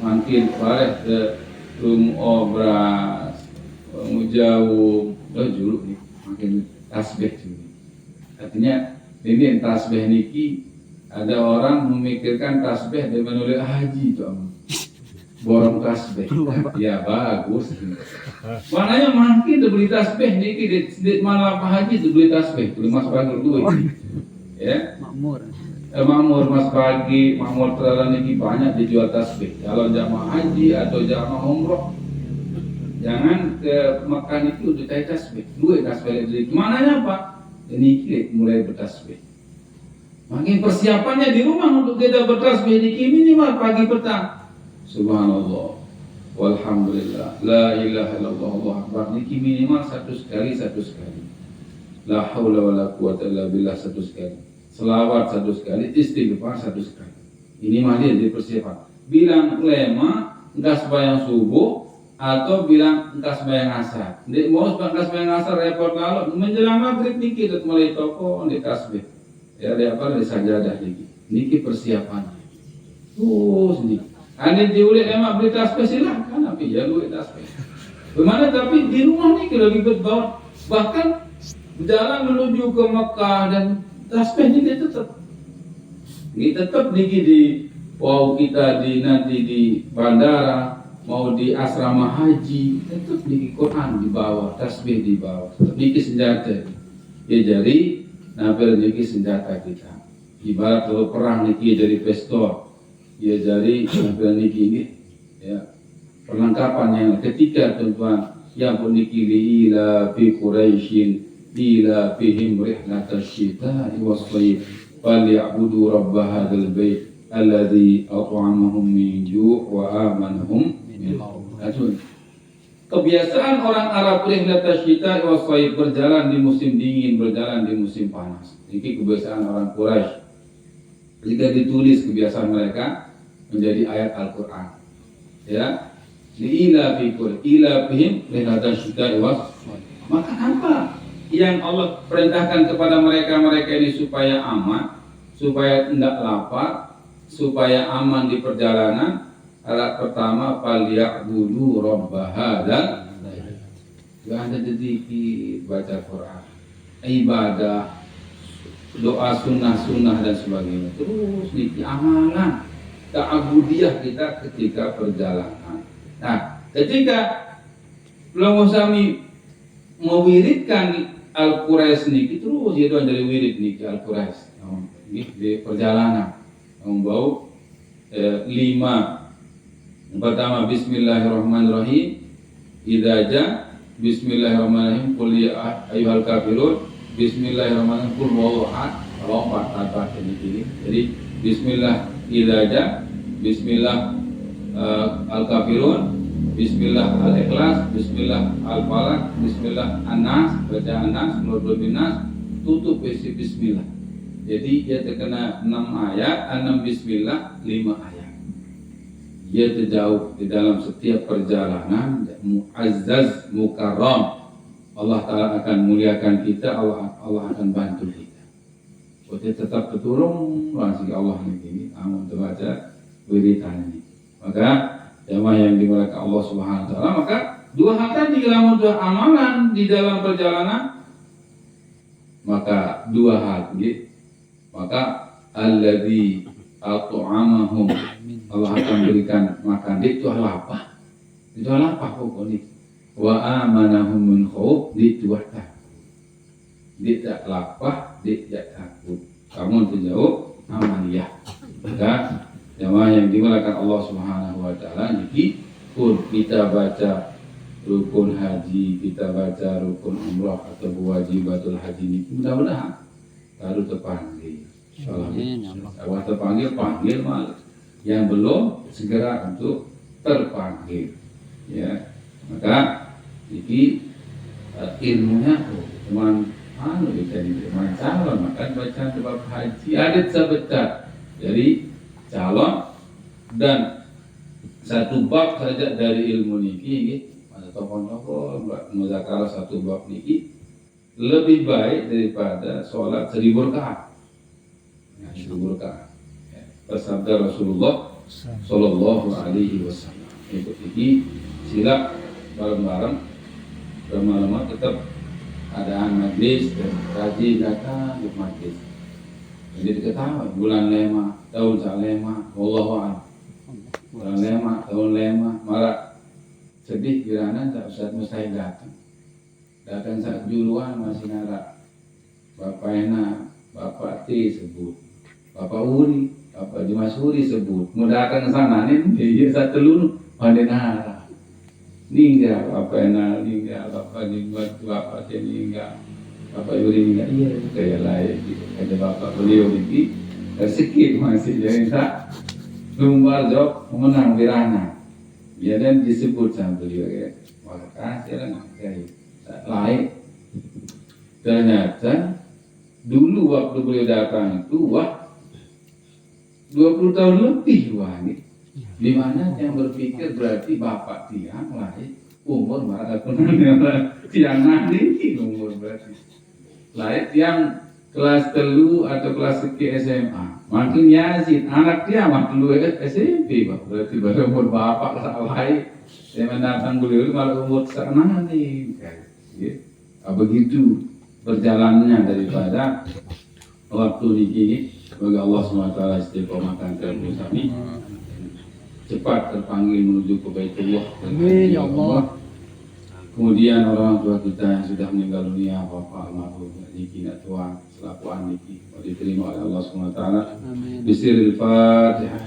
makin parah ke obras jauh juluk nih makin tasbih juga. Artinya ini tasbih niki ada orang memikirkan tasbih dengan oleh haji itu borong tasbih. Ya bagus. Maknanya makin dibeli tasbih niki di malam haji dibeli tasbih, beli mas pagi dulu. Ya. Makmur mas pagi, makmur terlalu niki banyak dijual tasbih. Kalau jamaah haji atau jamaah umroh, jangan ke Mekah niki udah cari tasbih. Dua tasbih dari mananya apa? Niki mulai bertasbih. Makin persiapannya di rumah untuk kita bertasbih niki minimal pagi petang. Subhanallah, walhamdulillah, la ilaha illallah, Allahu akbar. Niki minimal satu sekali. La haula wala quwata illa billah satu sekali. Selawat satu sekali, istighfar satu sekali. Ini mah dia dipersiapkan. Bilang lema, enggak sembahyang subuh atau bilang enggak sembahyang asar. Ndik mau enggak sembahyang asar repot kalau menjelang maghrib niki udah mulai toko di tasbih. Ya ada apa di sajadah niki. Niki persiapannya. Terus niki. Ane diulik lema beli tasbih silahkan, tapi ya lu tasbih. Bagaimana tapi di rumah niki lagi berbawa bahkan jalan menuju ke Mekah dan tasbih ini tetap niki di kita nanti di bandara mau di asrama haji tetap niki Quran di bawah, tasbih di bawah, tetap niki senjata. Ya jadi nafil niki senjata kita. Ibarat kalau perang niki dari pistol, ya jadi nafil niki ini ya perlengkapan yang ketiga tuan yang pun niki ila fi Quraisyin ila fihim rihlatash shita'i was-shayf falyabudu rabb hadzal bait alladzi at'amahum min ju' wa amanahum min khauf. Kebiasaan orang Arab rihlatash shita'i was-shayf berjalan di musim dingin, berjalan di musim panas. Ini kebiasaan orang Quraisy. Jika ditulis kebiasaan mereka menjadi ayat Al-Qur'an. Ya. Ila fihim rihlatash shita'i was-shayf. Maka apa yang Allah perintahkan kepada mereka ini supaya aman, supaya tidak lapar, supaya aman di perjalanan. Alat pertama falyabudu rabb hadzal bait. Ada sedikit baca Quran, ibadah, doa sunnah dan sebagainya. Terus niki amalan ta'abudiyah kita ketika perjalanan. Nah, ketika belum usami mewiridkan Al-Quraisy niki terus ya doan dari wirid niki Al-Quraisy di perjalanan membawa 5. Yang pertama bismillahirrahmanirrahim, idza ja bismillahirrahmanirrahim, qul ya ayyuhal kafirun, bismillahirrahmanirrahim, qul huwallahu ahad. Lompat kata ini. Jadi bismillah idza ja, bismillah al-kafirun, bismillah al-ikhlas, bismillah al-falaq, bismillah an-nas, baca an-nas, menurut binas, tutup bismillah. Jadi dia terkena 6 ayat, 6 bismillah, 5 ayat. Dia terjauh di dalam setiap perjalanan, muazzaz mukarram. Allah Ta'ala akan muliakan kita, Allah akan bantu kita. Kita tetap tertolong langsung Allah ini, amun terbaca wiridan ini. Maka jamaah yang dimuliakan Allah Subhanahu wa taala, maka 2 hal tadi lamun amalan di dalam perjalanan, maka 2 hal gitu. Maka alladzi at'amahum, Allah akan berikan makan itu lapar. Itu lapar pokoknya. Wa amanahum min khauf, itu takut. Dia tak lapar, dia tak takut. Kamu terjauh amaniyah. Maka jamaah yang dimuliakan Allah Subhanahu wa taala, niki pun kita baca rukun haji, kita baca rukun umrah atau wajibatul haji niki mudah-mudahan baru terpanggil. Insyaallah terpanggil malah. Yang belum segera untuk terpanggil. Ya. Maka niki ilmunya teman teman calon maka baca bab haji adat sebentar. Jadi calon dan 1 bab saja dari ilmu niki pada tokoh-tokoh muzakarah 1 bab niki lebih baik daripada sholat 1000 rakaat. Ya, 1000 rakaat. Ya, bersabda Rasulullah Sallallahu Alaihi Wasallam. Ikut ini silap bareng-bareng bermalam tetap adaan majlis dan rajin datang ke majlis. Jadi diketahui bulan lema, tahun salema, wallahu a'lam. Bulan lema, tahun lema, malah sedih kirana tak usah mustahil datang. Datang saat juluan masih nara. Bapak Ena, Bapak T sebut, Bapak Uri, Bapak Dimas Uri sebut. Mau datang ke sana nih, dia satu lulu, pandai nara. Ninggal, Bapak Ena ninggal, Bapak Dimas, Bapak T ninggal. Bapak Yuri enggak iya kayak lain gitu. Ada bapak beliau ini sedikit masih jadi tak lumbar job menang wirana. Ya dan disebut sama beliau ya. Maka sekarang kayak lain. Ternyata dulu waktu beliau datang itu 20 tahun lebih nih. Di mana yang berpikir berarti bapak tiang lain umur marah tiang nanti umur berarti. Lain yang kelas telu atau kelas seki SMA, makin Yazid anak dia makin lu SMP, berarti baru umur bapak lain. Yang datang beliau malah umur sana nih, ya. Begitu berjalannya daripada waktu ini. Semoga Allah SWT istiqomahkan terus kami, cepat terpanggil menuju ke Baitullah. Amin ya Allah. Kemudian orang tua kita yang sudah meninggal dunia, Bapak almarhum Niki Natwa selaku Niki, diterima oleh Allah SWT. Bismillahirrahmanirrahim. Fatihah.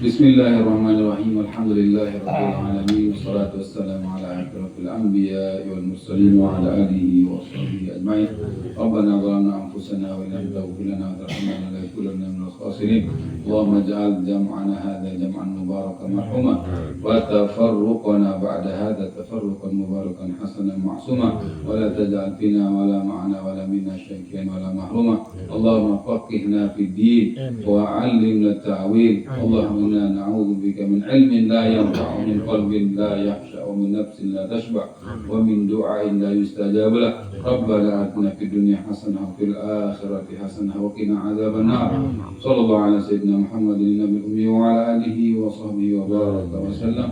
Bismillahirrahmanirrahim. Alhamdulillahirabbil alamin. Wassalatu wassalamu ala asyrafil anbiya'i wal mursalin wa ala alihi wa sahbihi ajma'in. Rabbana zalamna anfusana wa illam taghfir lana wa tarhamna lanakunanna minal khasirin. Allahumma ij'al jam'ana hadha jam'an mubarakan marhuma wa tafarruqana ba'da hadha tafarruqan mubarakan hasanan ma'suma wa la taj'al fina wa la ma'ana wa la minna syai'an wa la mahruma. Allahumma faqihna fid din wa 'allimna at-ta'wil. Allahumma نعوذ بك من علم لا ينفع ومن قلب لا يخشع ومن نفس لا تشبع ومن دعاء لا يستجاب له ربنا آتنا في الدنيا حسنة وفي الآخرة حسنة وقنا عذاب النار صلى الله على سيدنا محمد النبي الأمي وعلى آله وصحبه وبارك وسلم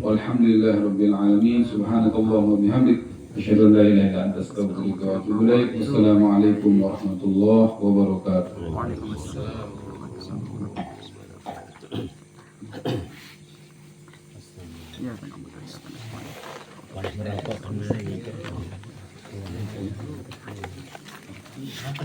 والحمد لله رب العالمين سبحانك اللهم وبحمدك أشهد أن لا إله إلا أنت أستغفرك وأتوب إليك والسلام عليكم ورحمة الله وبركاته. وعليكم السلام. Ya,